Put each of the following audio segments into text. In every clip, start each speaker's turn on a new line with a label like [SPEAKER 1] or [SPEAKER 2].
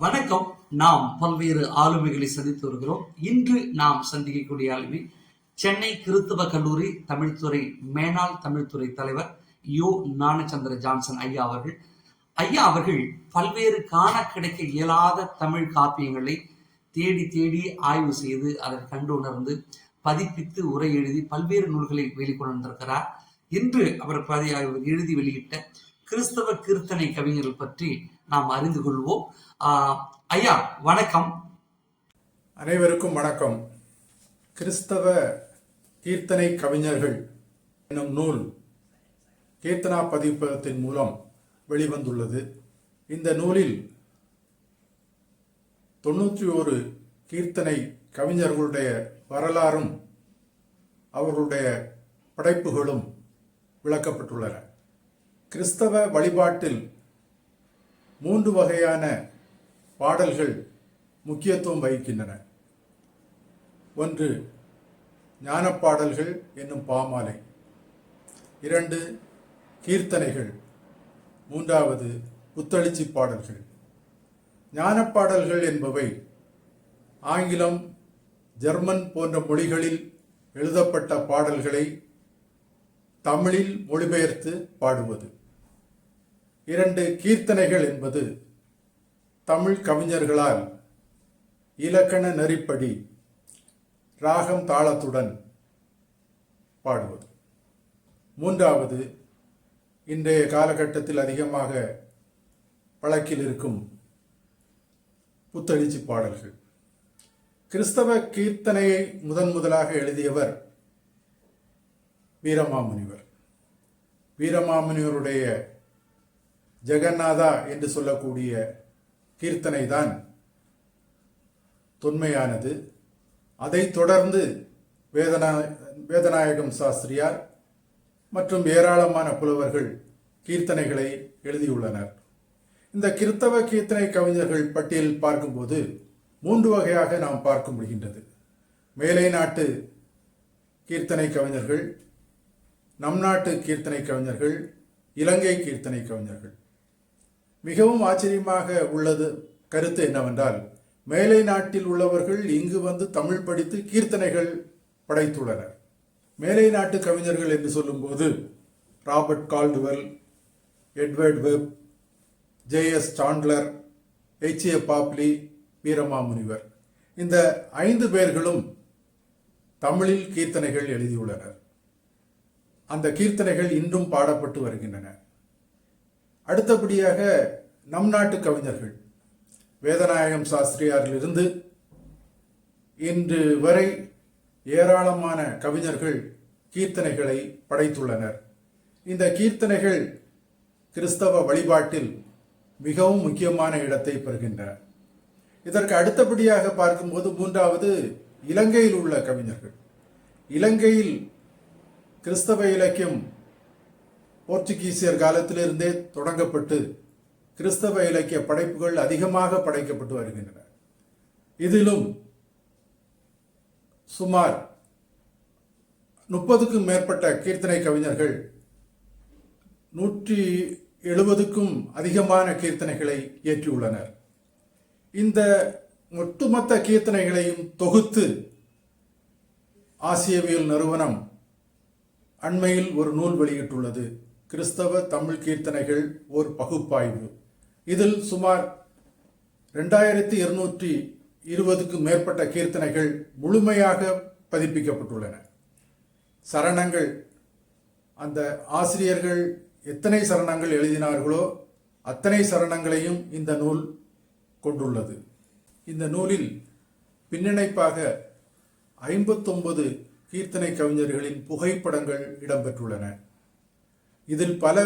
[SPEAKER 1] வணக்கம். நாம் பல்வேறு ஆளுமைகளை சந்தித்து வருகிறோம். இன்று நாம் சந்திக்கக்கூடிய ஆளுமை சென்னை கிறிஸ்தவ கல்லூரி தமிழ்துறை மேனாள் தமிழ்துறை தலைவர் யோ ஞானச்சந்திர ஜான்சன் ஐயா அவர்கள். ஐயா அவர்கள் பல்வேறு காண கிடைக்க இயலாத தமிழ் காப்பியங்களை தேடி தேடி ஆய்வு செய்து அதை கண்டு உணர்ந்து பதிப்பித்து உரை எழுதி பல்வேறு நூல்களை வெளிக்கொண்டிருக்கிறார். இன்று அவர் எழுதி வெளியிட்ட கிறிஸ்தவ கீர்த்தனை கவிஞர்கள் பற்றி நாம் அறிந்து கொள்வோம். ஐயா வணக்கம்.
[SPEAKER 2] அனைவருக்கும் வணக்கம். கிறிஸ்தவ கீர்த்தனை கவிஞர்கள் என்னும் நூல் கீர்த்தனா பதிப்பகத்தின் மூலம் வெளிவந்துள்ளது. இந்த நூலில் 91 கீர்த்தனை கவிஞர்களுடைய வரலாறும் அவர்களுடைய படைப்புகளும் விளக்கப்பட்டுள்ளன. கிறிஸ்தவ வழிபாட்டில் 3 வகையான பாடல்கள் முக்கியத்துவம் வகிக்கின்றன. ஒன்று ஞானப்பாடல்கள் என்னும் பாமாலை, 2 கீர்த்தனைகள், 3வது புத்தளிச்சி பாடல்கள். ஞானப்பாடல்கள் என்பவை ஆங்கிலம், ஜெர்மன் போன்ற மொழிகளில் எழுதப்பட்ட பாடல்களை தமிழில் மொழிபெயர்த்து பாடுவது. 2 கீர்த்தனைகள் என்பது தமிழ் கவிஞர்களால் இலக்கண நெறிப்படி ராகம் தாளத்துடன் பாடுவது. 3வது இன்றைய காலகட்டத்தில் அதிகமாக வழக்கில் இருக்கும் புத்தளிச்சி பாடல்கள். கிறிஸ்தவ கீர்த்தனையை முதலாக எழுதியவர் வீரமாமுனிவர். வீரமாமுனிவருடைய ஜெகநாதா என்று சொல்லக்கூடிய கீர்த்தனை தான் தொன்மையானது. அதைத் தொடர்ந்து வேதநாயகம் சாஸ்திரியார் மற்றும் ஏராளமான புலவர்கள் கீர்த்தனைகளை எழுதியுள்ளனர். இந்த கிறிஸ்தவ கீர்த்தனை கவிஞர்கள் பட்டியல் பார்க்கும்போது 3 வகையாக நாம் பார்க்க முடிகின்றது. மேலை நாட்டு கீர்த்தனை கவிஞர்கள், நம் நாட்டு கீர்த்தனை கவிஞர்கள், இலங்கை கீர்த்தனை கவிஞர்கள். மிகவும் ஆச்சரியமாக உள்ளது கருத்து என்னவென்றால், மேலை நாட்டில் உள்ளவர்கள் இங்கு வந்து தமிழ் படித்து கீர்த்தனைகள் படைத்துள்ளனர். மேலை நாட்டு கவிஞர்கள் என்று சொல்லும்போது Robert Caldwell, Edward web, J S. Chandler, H.A. Babli, Veeramamunivar, இந்த 5 பேர்களும் தமிழில் கீர்த்தனைகள் எழுதியுள்ளனர். அந்த கீர்த்தனைகள் இன்றும் பாடப்பட்டு வருகின்றன. அடுத்தபடியாக நம் நாட்டு கவிஞர்கள், வேதநாயகம் சாஸ்திரியாரிலிருந்து இன்று வரை ஏராளமான கவிஞர்கள் கீர்த்தனைகளை படைத்துள்ளனர். இந்த கீர்த்தனைகள் கிறிஸ்தவ வழிபாட்டில் மிகவும் முக்கியமான இடத்தை பெறுகின்றன. இதற்கு அடுத்தபடியாக பார்க்கும்போது 3வது இலங்கையில் உள்ள கவிஞர்கள். இலங்கையில் கிறிஸ்தவ இலக்கியம் போர்ச்சுகீசியர் காலத்திலிருந்தே தொடங்கப்பட்டு கிறிஸ்தவ இலக்கிய படைப்புகள் அதிகமாக படைக்கப்பட்டு வருகின்றன. இதிலும் சுமார் 30க்கும் மேற்பட்ட கீர்த்தனை கவிஞர்கள் 170க்கும் அதிகமான கீர்த்தனைகளை இயற்றியுள்ளனர். இந்த ஒட்டுமொத்த கீர்த்தனைகளையும் தொகுத்து ஆசியவியல் நிறுவனம் அண்மையில் ஒரு நூல் வெளியிட்டுள்ளது, கிறிஸ்தவ தமிழ் கீர்த்தனைகள் ஒரு பகுப்பாய்வு. இதில் சுமார் 2220க்கும் மேற்பட்ட கீர்த்தனைகள் முழுமையாக பதிப்பிக்கப்பட்டுள்ளன. சரணங்கள், அந்த ஆசிரியர்கள் எத்தனை சரணங்கள் எழுதினார்களோ அத்தனை சரணங்களையும் இந்த நூல் கொண்டுள்ளது. இந்த நூலில் பின்னிணைப்பாக 59 கீர்த்தனை கவிஞர்களின் புகைப்படங்கள் இடம்பெற்றுள்ளன. இதில் பல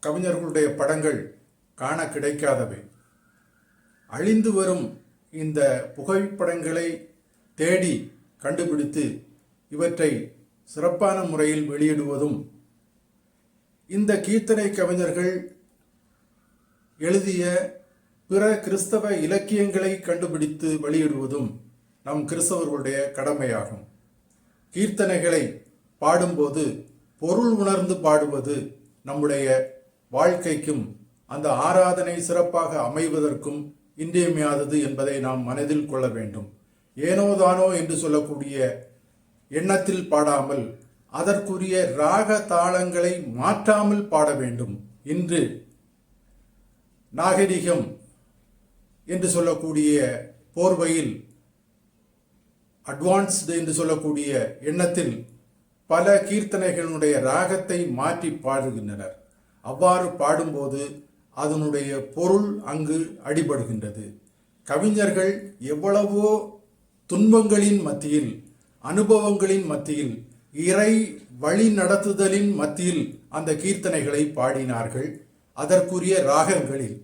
[SPEAKER 2] கவிஞர்களுடைய படங்கள் காண கிடைக்காதவை. அழிந்து வரும் இந்த புகைப்படங்களை தேடி கண்டுபிடித்து இவற்றை சிறப்பான முறையில் வெளியிடுவதும், இந்த கீர்த்தனை கவிஞர்கள் எழுதிய பிற கிறிஸ்தவ இலக்கியங்களை கண்டுபிடித்து வெளியிடுவதும் நம் கிறிஸ்தவர்களுடைய கடமையாகும். கீர்த்தனைகளை பாடும்போது பொருள் உணர்ந்து பாடுவது நம்முடைய வாழ்க்கைக்கும் அந்த ஆராதனை சிறப்பாக அமைவதற்கும் இன்றியமையாதது என்பதை நாம் மனதில் கொள்ள வேண்டும். ஏனோதானோ என்று சொல்லக்கூடிய எண்ணத்தில் பாடாமல் அதற்குரிய ராக தாளங்களை மாற்றாமல் பாட வேண்டும். இன்று நாகரிகம் என்று சொல்லக்கூடிய போர்வையில் அட்வான்ஸ்டு என்று சொல்லக்கூடிய எண்ணத்தில் பல கீர்த்தனைகளுடைய ராகத்தை மாற்றி பாடுகின்றனர். அவ்வாறு பாடும்போது அதனுடைய பொருள் அங்கு அடிபடுகின்றது. கவிஞர்கள் எவ்வளவோ துன்பங்களின் மத்தியில், அனுபவங்களின் மத்தியில், இறை வழி நடத்துதலின் மத்தியில் அந்த கீர்த்தனைகளை பாடினார்கள் அதற்குரிய ராகங்களில்.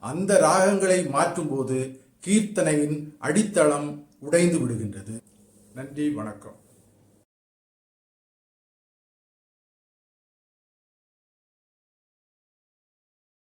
[SPEAKER 2] அந்த ராகங்களை மாற்றும்போது கீர்த்தனையின் அடித்தளம் உடைந்து விடுகின்றது. நன்றி, வணக்கம்.